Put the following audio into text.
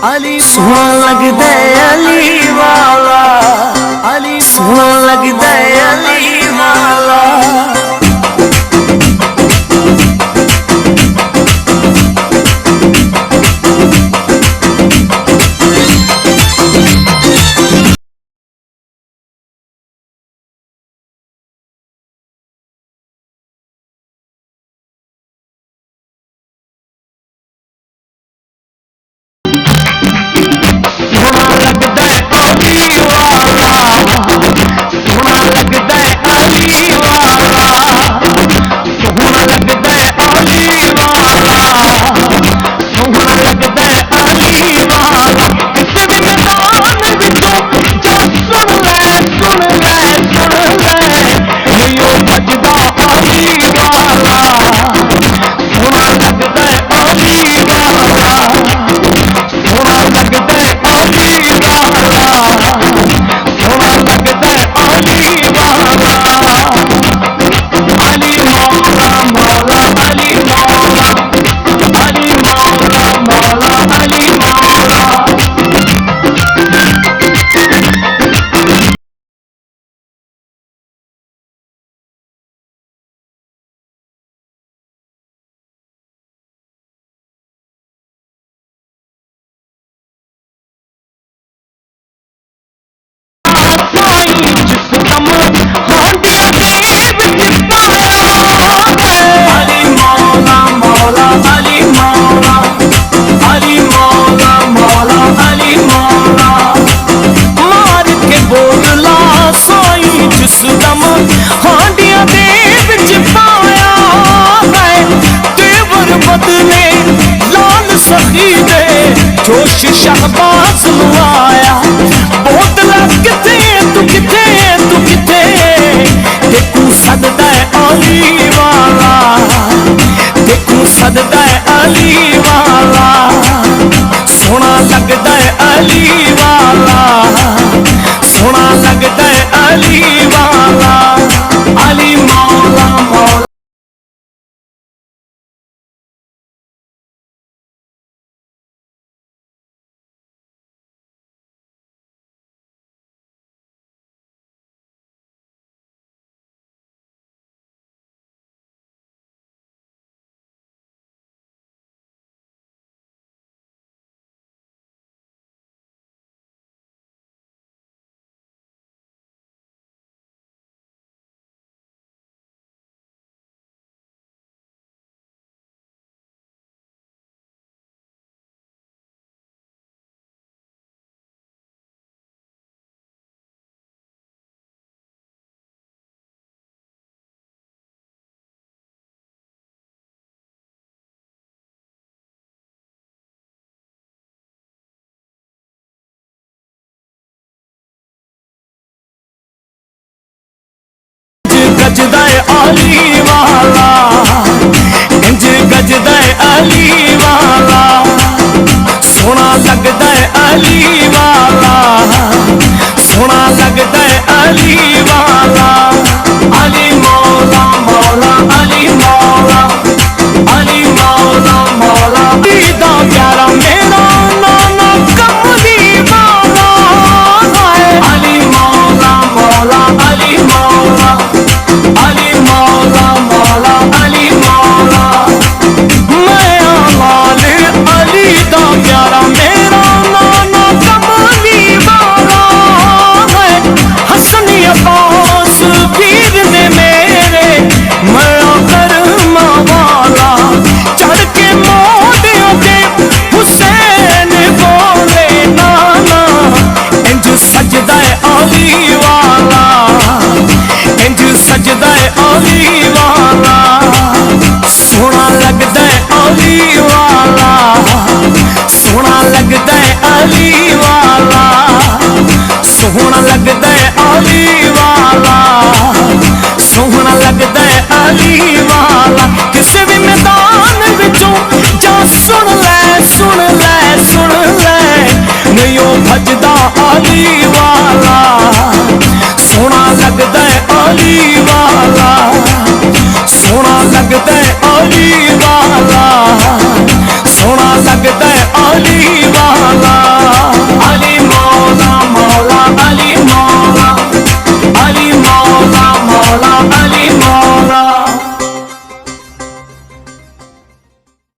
सोहना लगदा अली वाला, सोहना लगदा अली वाला। जोश शहबाज आया बोतला किथे तू किथे तू किथे देखू सददा अली वाला, देखू सददा अली वाला। सोना लगदा अली वाला, सोना लगदा अली वाला। अली मौला मौला गजदा अली वाला, इंज गजदा अली वाला। सोना लगदा अली वाला, सोना लगदा अली वाला। अली मौला मौला अली मौला, अली मौला मौला। दा प्यारा मेरा नाना कमली वाला है। अली मौला मौला अली मौला, अली मौला मौला अली मौला। मैं आवाल अली दा प्यारा मेरा नाना कमली वाला है। हसनी अब्बास पीर ने मेरे मैं करमा वाला। चढ़ के मोदियों के हुसैन बोले नाना, इंज सजदा अली वाला, इंज सजदा अली वाला। सोना लगदा अली वाला, सोना लगदा अली